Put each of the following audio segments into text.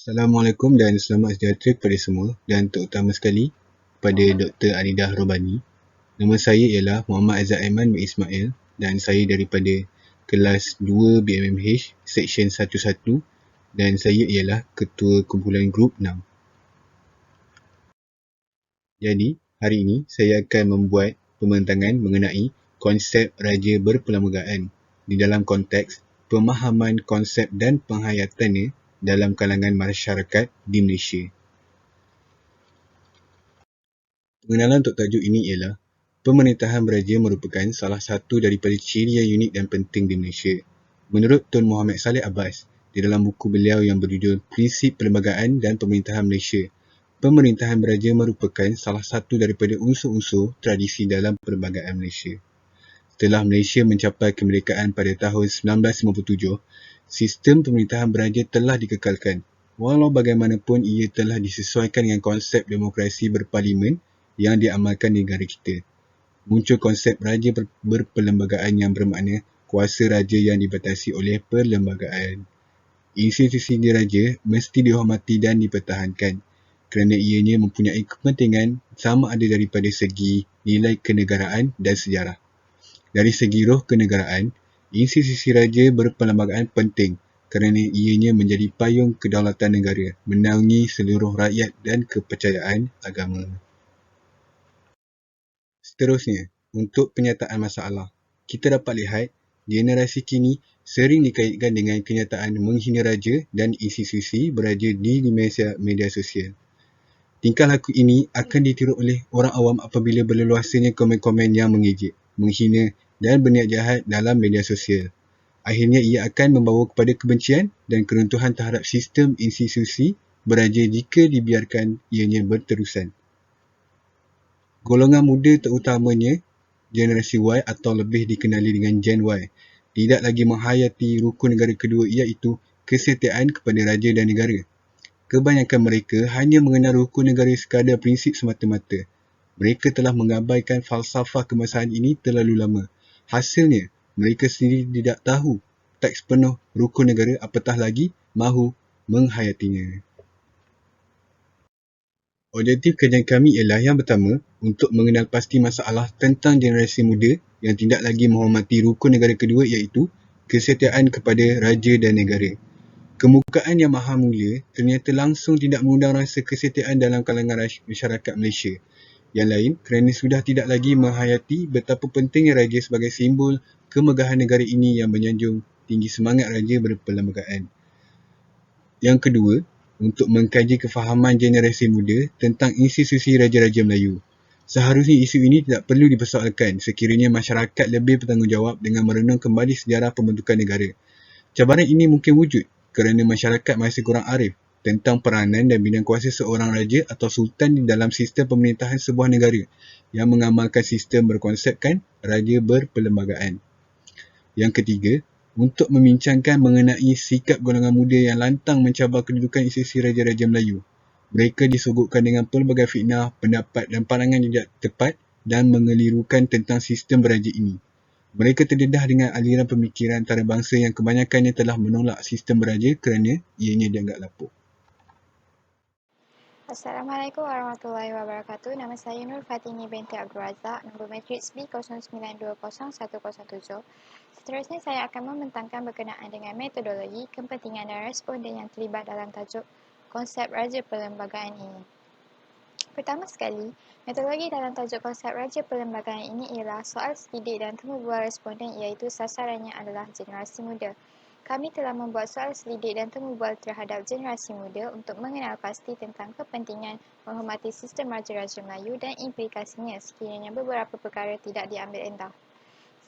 Assalamualaikum dan selamat sejahtera kepada semua dan terutama sekali kepada Dr. Anidah Robani. Nama saya ialah Muhammad Aizat Aiman bin Ismail dan saya daripada kelas 2 BMMH Seksyen 11 dan saya ialah Ketua Kumpulan Grup 6. Jadi, hari ini saya akan membuat pembentangan mengenai konsep raja berperlembagaan di dalam konteks pemahaman konsep dan penghayatannya dalam kalangan masyarakat di Malaysia. Pengenalan untuk tajuk ini ialah pemerintahan beraja merupakan salah satu daripada ciri yang unik dan penting di Malaysia. Menurut Tun Muhammad Saleh Abbas, di dalam buku beliau yang berjudul Prinsip Perlembagaan dan Pemerintahan Malaysia, pemerintahan beraja merupakan salah satu daripada unsur-unsur tradisi dalam perlembagaan Malaysia. Setelah Malaysia mencapai kemerdekaan pada tahun 1957, sistem pemerintahan beraja telah dikekalkan. Walau bagaimanapun ia telah disesuaikan dengan konsep demokrasi berparlimen yang diamalkan di negara kita. Muncul konsep raja berperlembagaan yang bermakna kuasa raja yang dibatasi oleh perlembagaan. Institusi diraja mesti dihormati dan dipertahankan kerana ianya mempunyai kepentingan sama ada daripada segi nilai kenegaraan dan sejarah. Dari segi roh kenegaraan, institusi raja berperlembagaan penting kerana ianya menjadi payung kedaulatan negara, menaungi seluruh rakyat dan kepercayaan agama. Seterusnya, untuk penyataan masalah, kita dapat lihat generasi kini sering dikaitkan dengan kenyataan menghina raja dan institusi beraja di media sosial. Tingkah laku ini akan ditiru oleh orang awam apabila berleluasanya komen-komen yang mengejek, menghina dan berniat jahat dalam media sosial. Akhirnya ia akan membawa kepada kebencian dan keruntuhan terhadap sistem institusi beraja jika dibiarkan ianya berterusan. Golongan muda terutamanya generasi Y atau lebih dikenali dengan Gen Y tidak lagi menghayati rukun negara kedua iaitu kesetiaan kepada raja dan negara. Kebanyakan mereka hanya mengenal rukun negara sekadar prinsip semata-mata. Mereka telah mengabaikan falsafah kebangsaan ini terlalu lama. Hasilnya, mereka sendiri tidak tahu teks penuh rukun negara apatah lagi mahu menghayatinya. Objektif kajian kami ialah yang pertama, untuk mengenal pasti masalah tentang generasi muda yang tidak lagi menghormati rukun negara kedua iaitu kesetiaan kepada raja dan negara. Kemukaan yang maha mulia ternyata langsung tidak mengundang rasa kesetiaan dalam kalangan masyarakat Malaysia. Yang lain kerana sudah tidak lagi menghayati betapa pentingnya raja sebagai simbol kemegahan negara ini yang menyanjung tinggi semangat raja berperlembagaan. Yang kedua, untuk mengkaji kefahaman generasi muda tentang institusi Raja-Raja Melayu. Seharusnya isu ini tidak perlu dipersoalkan sekiranya masyarakat lebih bertanggungjawab dengan merenung kembali sejarah pembentukan negara. Cabaran ini mungkin wujud kerana masyarakat masih kurang arif tentang peranan dan bidang kuasa seorang raja atau sultan di dalam sistem pemerintahan sebuah negara yang mengamalkan sistem berkonsepkan raja berperlembagaan. Yang ketiga, untuk membincangkan mengenai sikap golongan muda yang lantang mencabar kedudukan institusi Raja-Raja Melayu. Mereka disogokkan dengan pelbagai fitnah, pendapat dan pandangan yang tidak tepat dan mengelirukan tentang sistem beraja ini. Mereka terdedah dengan aliran pemikiran antarabangsa yang kebanyakannya telah menolak sistem beraja kerana ianya dianggap lapuk. Assalamualaikum warahmatullahi wabarakatuh. Nama saya Nur Fatini binti Abdul Razak, nombor matriks B09201107. Seterusnya saya akan membentangkan berkenaan dengan metodologi, kepentingan dan responden yang terlibat dalam tajuk konsep raja perlembagaan ini. Pertama sekali, metodologi dalam tajuk konsep raja perlembagaan ini ialah soal selidik dan temu bual responden iaitu sasarannya adalah generasi muda. Kami telah membuat soal selidik dan temu bual terhadap generasi muda untuk mengenal pasti tentang kepentingan menghormati sistem Raja-Raja Melayu dan implikasinya sekiranya beberapa perkara tidak diambil endah.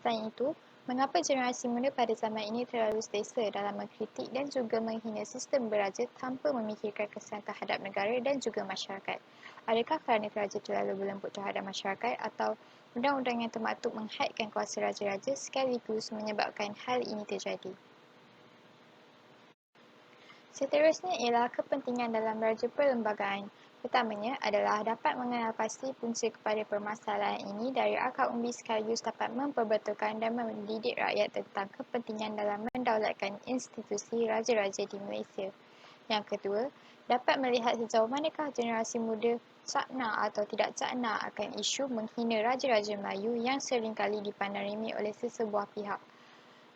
Selain itu, mengapa generasi muda pada zaman ini terlalu selesa dalam mengkritik dan juga menghina sistem beraja tanpa memikirkan kesan terhadap negara dan juga masyarakat? Adakah kerana raja terlalu berlembut terhadap masyarakat atau undang-undang yang termaktub menghaidkan kuasa raja-raja sekaligus menyebabkan hal ini terjadi? Seterusnya ialah kepentingan dalam raja perlembagaan. Pertamanya adalah dapat mengenal pasti punca kepada permasalahan ini dari akar umbi sekaligus dapat memperbetulkan dan mendidik rakyat tentang kepentingan dalam mendaulatkan institusi raja-raja di Malaysia. Yang kedua, dapat melihat sejauh manakah generasi muda cakna atau tidak cakna akan isu menghina raja-raja Melayu yang seringkali dipandang remeh oleh sesebuah pihak.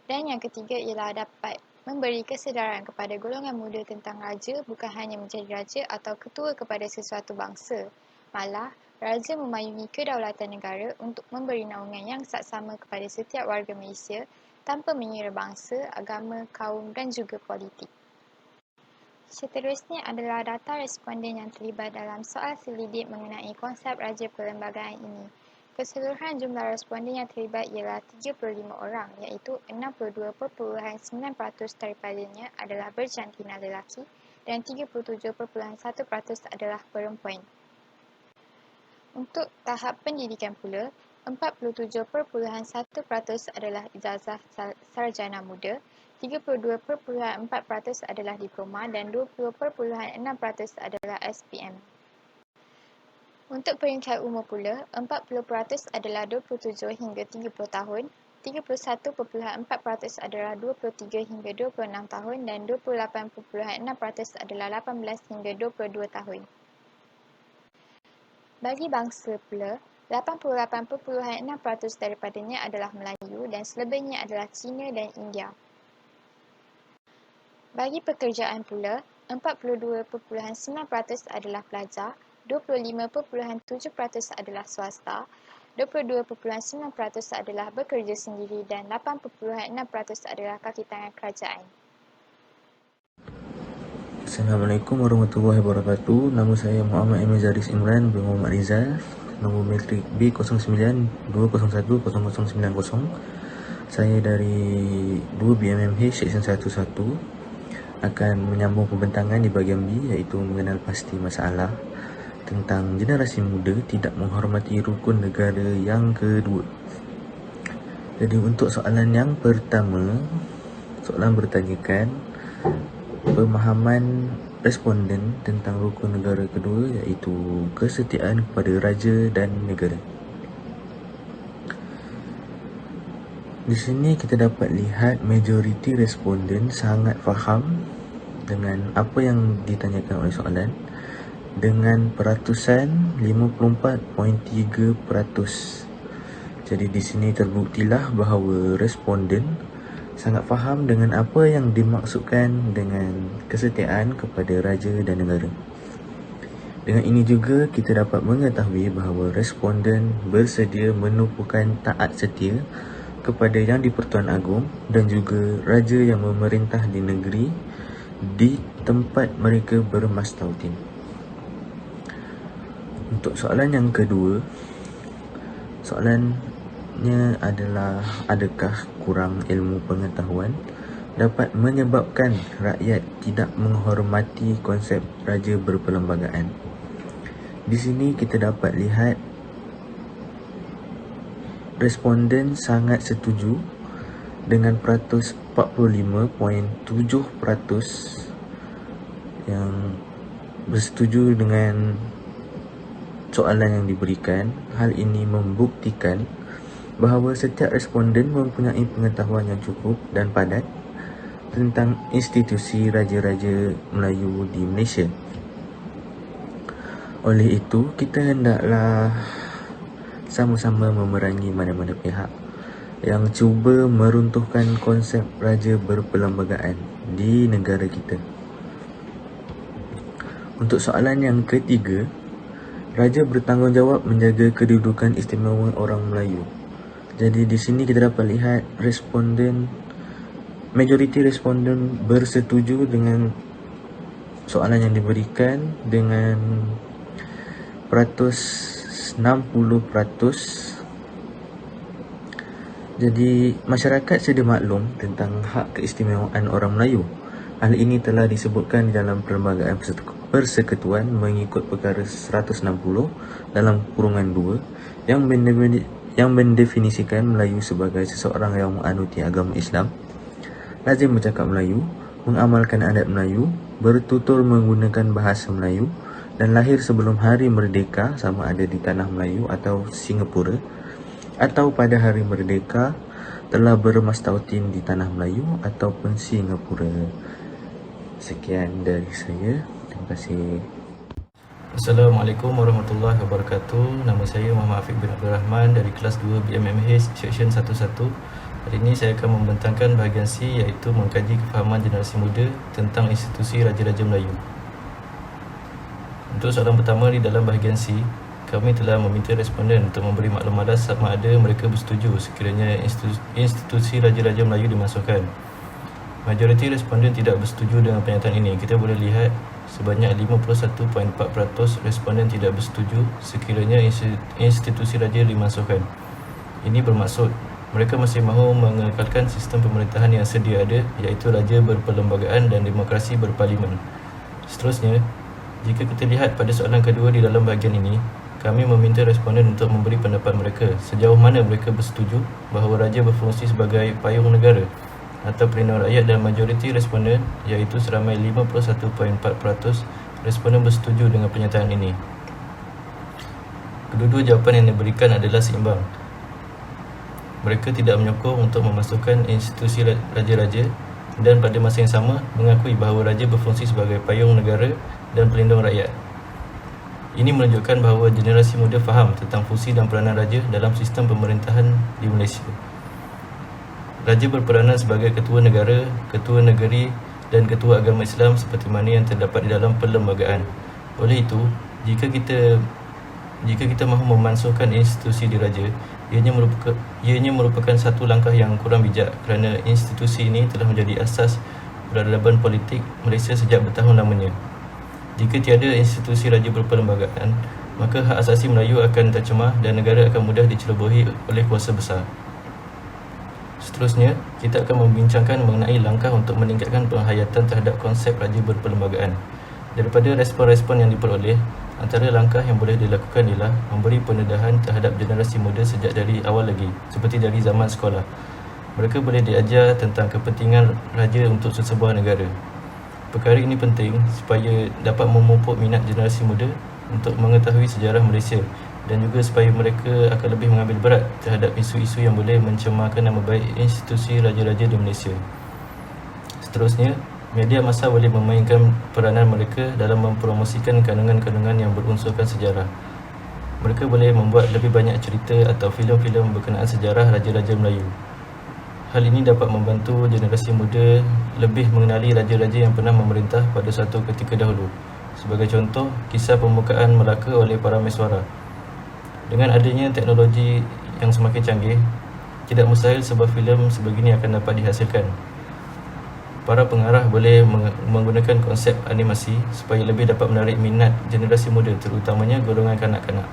Dan yang ketiga ialah dapat memberi kesedaran kepada golongan muda tentang raja bukan hanya menjadi raja atau ketua kepada sesuatu bangsa. Malah, raja memayungi kedaulatan negara untuk memberi naungan yang saksama kepada setiap warga Malaysia tanpa mengira bangsa, agama, kaum dan juga politik. Seterusnya adalah data responden yang terlibat dalam soal selidik mengenai konsep raja perlembagaan ini. Keseluruhan jumlah responden yang terlibat ialah 35 orang, iaitu 62.9% daripadanya adalah berjantina lelaki dan 37.1% adalah perempuan. Untuk tahap pendidikan pula, 47.1% adalah ijazah sarjana muda, 32.4% adalah diploma dan 20.6% adalah SPM. Untuk peringkat umur pula, 40% adalah 27 hingga 30 tahun, 31.4% adalah 23 hingga 26 tahun dan 28.6% adalah 18 hingga 22 tahun. Bagi bangsa pula, 88.6% daripadanya adalah Melayu dan selebihnya adalah Cina dan India. Bagi pekerjaan pula, 42.9% adalah pelajar, 25.7% adalah swasta, 22.9% adalah bekerja sendiri dan 8.6% adalah kaki tangan kerajaan. Assalamualaikum warahmatullahi wabarakatuh. Nama saya Muhammad Emil Zaris Imran bin Muhammad Rizal. Nombor matrik B0920100090. Saya dari 2 BMMH Seksyen 11 akan menyambung pembentangan di bahagian B, iaitu mengenal pasti masalah tentang generasi muda tidak menghormati rukun negara yang kedua. Jadi untuk soalan yang pertama, soalan bertanyakan pemahaman responden tentang rukun negara kedua, iaitu kesetiaan kepada raja dan negara. Di sini kita dapat lihat majoriti responden sangat faham dengan apa yang ditanyakan oleh soalan dengan peratusan 54.3%. Jadi di sini terbuktilah bahawa responden sangat faham dengan apa yang dimaksudkan dengan kesetiaan kepada raja dan negara. Dengan ini juga kita dapat mengetahui bahawa responden bersedia menupukan taat setia kepada Yang di-Pertuan Agong dan juga raja yang memerintah di negeri di tempat mereka bermastautin. Untuk soalan yang kedua, soalannya adalah adakah kurang ilmu pengetahuan dapat menyebabkan rakyat tidak menghormati konsep raja berperlembagaan. Di sini kita dapat lihat responden sangat setuju dengan peratus 45.7% yang bersetuju dengan soalan yang diberikan. Hal ini membuktikan bahawa setiap responden mempunyai pengetahuan yang cukup dan padat tentang institusi raja-raja Melayu di Malaysia. Oleh itu, kita hendaklah sama-sama memerangi mana-mana pihak yang cuba meruntuhkan konsep raja berperlembagaan di negara kita. Untuk soalan yang ketiga, raja bertanggungjawab menjaga kedudukan istimewa orang Melayu. Jadi di sini kita dapat lihat majoriti responden bersetuju dengan soalan yang diberikan dengan peratus 60%. Jadi masyarakat sedia maklum tentang hak keistimewaan orang Melayu. Hal ini telah disebutkan dalam Perlembagaan Persekutuan mengikut perkara 160 dalam kurungan 2 yang mendefinisikan Melayu sebagai seseorang yang menganuti agama Islam, lazim bercakap Melayu, mengamalkan adat Melayu, bertutur menggunakan bahasa Melayu dan lahir sebelum hari merdeka sama ada di tanah Melayu atau Singapura, atau pada hari merdeka telah bermastautin di tanah Melayu ataupun Singapura. Sekian dari saya. Terima kasih. Assalamualaikum warahmatullahi wabarakatuh. Nama saya Muhammad Afiq bin Abdul Rahman dari kelas 2 BMMH Seksyen 11. Hari ini saya akan membentangkan bahagian C, iaitu mengkaji kefahaman generasi muda tentang institusi Raja-Raja Melayu. Untuk soalan pertama di dalam bahagian C, kami telah meminta responden untuk memberi maklumat sama ada mereka bersetuju sekiranya institusi Raja-Raja Melayu dimasukkan. Majoriti responden tidak bersetuju dengan pernyataan ini. Kita boleh lihat sebanyak 51.4% responden tidak bersetuju sekiranya institusi raja dimasukkan. Ini bermaksud mereka masih mahu mengekalkan sistem pemerintahan yang sedia ada, iaitu raja berperlembagaan dan demokrasi berparlimen. Seterusnya, jika kita lihat pada soalan kedua di dalam bahagian ini, kami meminta responden untuk memberi pendapat mereka sejauh mana mereka bersetuju bahawa raja berfungsi sebagai payung negara atau pelindung rakyat, dan majoriti responden iaitu seramai 51.4% responden bersetuju dengan pernyataan ini. Kedua-dua jawapan yang diberikan adalah seimbang. Mereka tidak menyokong untuk memasukkan institusi raja-raja dan pada masa yang sama mengakui bahawa raja berfungsi sebagai payung negara dan pelindung rakyat. Ini menunjukkan bahawa generasi muda faham tentang fungsi dan peranan raja dalam sistem pemerintahan di Malaysia. Raja berperanan sebagai ketua negara, ketua negeri dan ketua agama Islam seperti mana yang terdapat di dalam perlembagaan. Oleh itu, jika kita mahu memansuhkan institusi diraja, ianya merupakan satu langkah yang kurang bijak kerana institusi ini telah menjadi asas peradaban politik Malaysia sejak bertahun lamanya. Jika tiada institusi raja berperlembagaan, maka hak asasi Melayu akan tercemar dan negara akan mudah dicerobohi oleh kuasa besar. Seterusnya, kita akan membincangkan mengenai langkah untuk meningkatkan penghayatan terhadap konsep raja berperlembagaan. Daripada respon-respon yang diperoleh, antara langkah yang boleh dilakukan ialah memberi pendedahan terhadap generasi muda sejak dari awal lagi, seperti dari zaman sekolah. Mereka boleh diajar tentang kepentingan raja untuk sesebuah negara. Perkara ini penting supaya dapat memupuk minat generasi muda untuk mengetahui sejarah Malaysia dan juga supaya mereka akan lebih mengambil berat terhadap isu-isu yang boleh mencemarkan nama baik institusi raja-raja di Malaysia. Seterusnya, media massa boleh memainkan peranan mereka dalam mempromosikan kandungan-kandungan yang berunsurkan sejarah. Mereka boleh membuat lebih banyak cerita atau filem-filem berkenaan sejarah Raja-Raja Melayu. Hal ini dapat membantu generasi muda lebih mengenali raja-raja yang pernah memerintah pada suatu ketika dahulu. Sebagai contoh, kisah pembukaan Melaka oleh para Meswara. Dengan adanya teknologi yang semakin canggih, tidak mustahil sebuah filem sebegini akan dapat dihasilkan. Para pengarah boleh menggunakan konsep animasi supaya lebih dapat menarik minat generasi muda, terutamanya golongan kanak-kanak.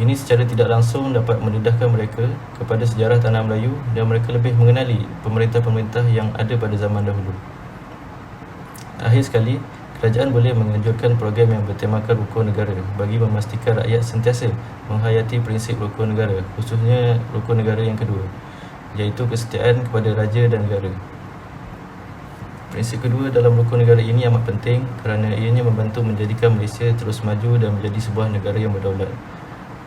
Ini secara tidak langsung dapat mendedahkan mereka kepada sejarah tanah Melayu dan mereka lebih mengenali pemerintah-pemerintah yang ada pada zaman dahulu. Akhir sekali, kerajaan boleh menganjurkan program yang bertemakan rukun negara bagi memastikan rakyat sentiasa menghayati prinsip rukun negara, khususnya rukun negara yang kedua, iaitu kesetiaan kepada raja dan negara. Prinsip kedua dalam rukun negara ini amat penting kerana ianya membantu menjadikan Malaysia terus maju dan menjadi sebuah negara yang berdaulat.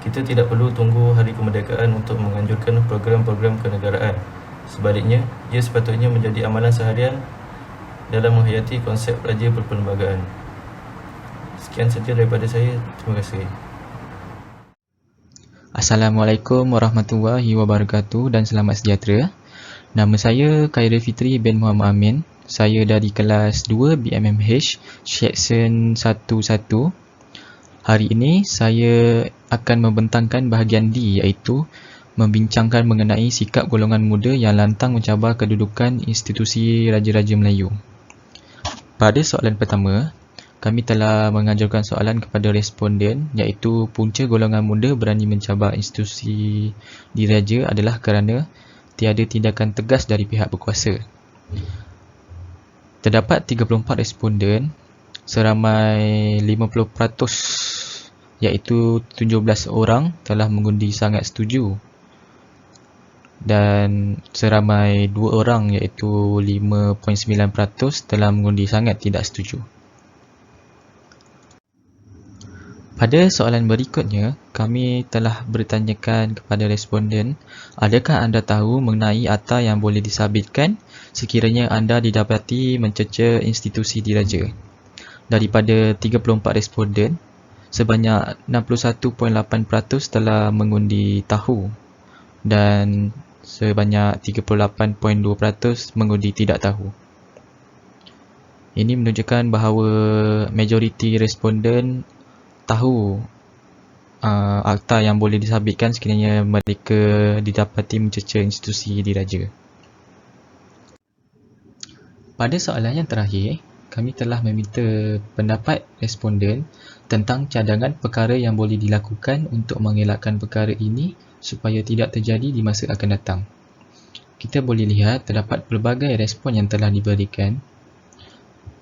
Kita tidak perlu tunggu hari kemerdekaan untuk menganjurkan program-program kenegaraan. Sebaliknya, ia sepatutnya menjadi amalan seharian dalam menghayati konsep raja berperlembagaan. Sekian saja daripada saya. Terima kasih. Assalamualaikum warahmatullahi wabarakatuh dan selamat sejahtera. Nama saya Khairul Fitri bin Muhammad Amin. Saya dari kelas 2 BMMH Seksyen 11. Hari ini saya akan membentangkan bahagian D, iaitu membincangkan mengenai sikap golongan muda yang lantang mencabar kedudukan institusi Raja-Raja Melayu. Pada soalan pertama, kami telah mengajukan soalan kepada responden, iaitu punca golongan muda berani mencabar institusi diraja adalah kerana tiada tindakan tegas dari pihak berkuasa. Terdapat 34 responden, seramai 50%, iaitu 17 orang telah mengundi sangat setuju dan seramai 2 orang, iaitu 5.9%, telah mengundi sangat tidak setuju. Pada soalan berikutnya, kami telah bertanyakan kepada responden, adakah anda tahu mengenai akta yang boleh disabitkan sekiranya anda didapati mencerca institusi diraja? Daripada 34 responden, sebanyak 61.8% telah mengundi tahu dan sebanyak 38.2% mengundi tidak tahu. Ini menunjukkan bahawa majoriti responden tahu akta yang boleh disabitkan sekiranya mereka didapati mencerca institusi diraja. Pada soalan yang terakhir, kami telah meminta pendapat responden tentang cadangan perkara yang boleh dilakukan untuk mengelakkan perkara ini supaya tidak terjadi di masa akan datang. Kita boleh lihat terdapat pelbagai respon yang telah diberikan.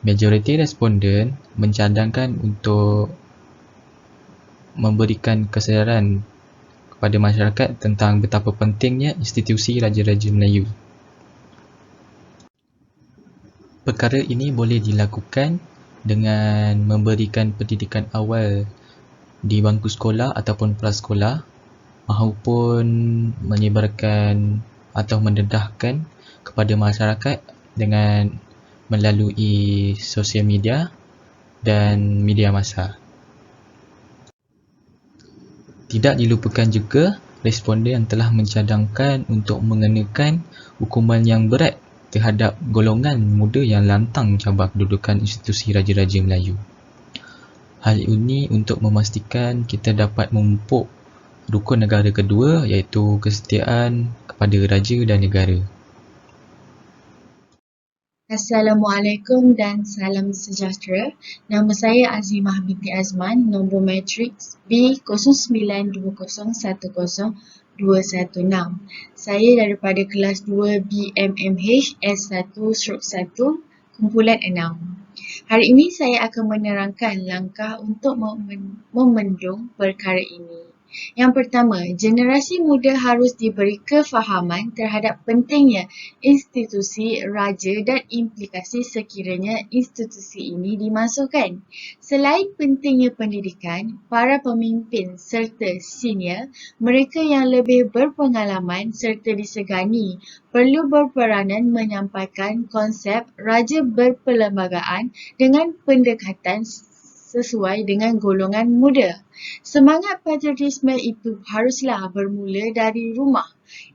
Majoriti responden mencadangkan untuk memberikan kesedaran kepada masyarakat tentang betapa pentingnya institusi Raja-Raja Melayu. Perkara ini boleh dilakukan dengan memberikan pendidikan awal di bangku sekolah ataupun prasekolah maupun menyebarkan atau mendedahkan kepada masyarakat dengan melalui sosial media dan media massa. Tidak dilupakan juga responden yang telah mencadangkan untuk mengenakan hukuman yang berat terhadap golongan muda yang lantang mencabar kedudukan institusi Raja-Raja Melayu. Hal ini untuk memastikan kita dapat memupuk rukun negara kedua iaitu kesetiaan kepada raja dan negara. Assalamualaikum dan salam sejahtera. Nama saya Azimah binti Azman, nombor matriks B0920102116. Saya daripada kelas 2 BMMH S1/1 kumpulan 6. Hari ini saya akan menerangkan langkah untuk memendung perkara ini. Yang pertama, generasi muda harus diberi kefahaman terhadap pentingnya institusi raja dan implikasi sekiranya institusi ini dimasukkan. Selain pentingnya pendidikan, para pemimpin serta senior, mereka yang lebih berpengalaman serta disegani perlu berperanan menyampaikan konsep raja berperlembagaan dengan pendekatan sesuai dengan golongan muda. Semangat patriotisme itu haruslah bermula dari rumah.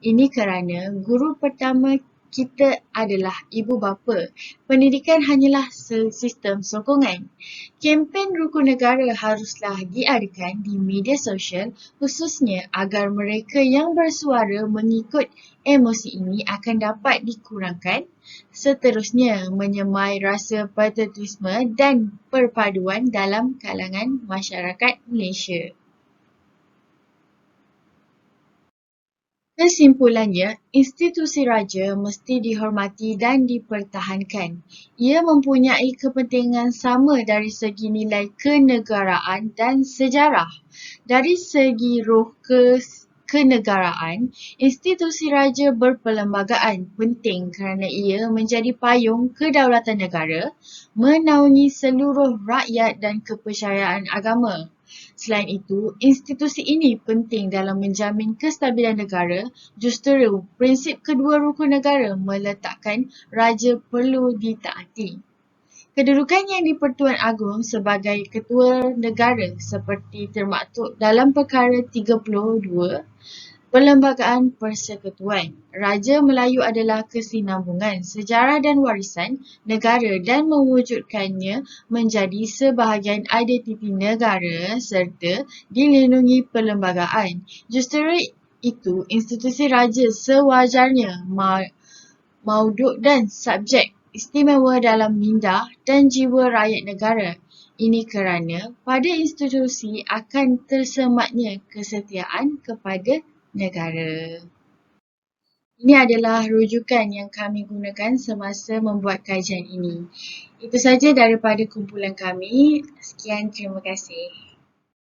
Ini kerana guru pertama kita adalah ibu bapa. Pendidikan hanyalah sistem sokongan. Kempen rukun negara haruslah diadakan di media sosial khususnya agar mereka yang bersuara mengikut emosi ini akan dapat dikurangkan. Seterusnya, menyemai rasa patriotisme dan perpaduan dalam kalangan masyarakat Malaysia. Kesimpulannya, institusi raja mesti dihormati dan dipertahankan. Ia mempunyai kepentingan sama dari segi nilai kenegaraan dan sejarah. Dari segi roh kenegaraan, institusi raja berperlembagaan penting kerana ia menjadi payung kedaulatan negara, menaungi seluruh rakyat dan kepercayaan agama. Selain itu, institusi ini penting dalam menjamin kestabilan negara. Justeru, prinsip kedua rukun negara meletakkan raja perlu ditaati. Kedudukannya di Pertuan Agong sebagai ketua negara seperti termaktub dalam perkara 32 Perlembagaan Persekutuan. Raja Melayu adalah kesinambungan sejarah dan warisan negara dan mewujudkannya menjadi sebahagian identiti negara serta dilindungi perlembagaan. Justeru itu, institusi raja sewajarnya mauduk dan subjek istimewa dalam minda dan jiwa rakyat negara. Ini kerana pada institusi akan tersematnya kesetiaan kepada negara. Ini adalah rujukan yang kami gunakan semasa membuat kajian ini. Itu saja daripada kumpulan kami. Sekian, terima kasih.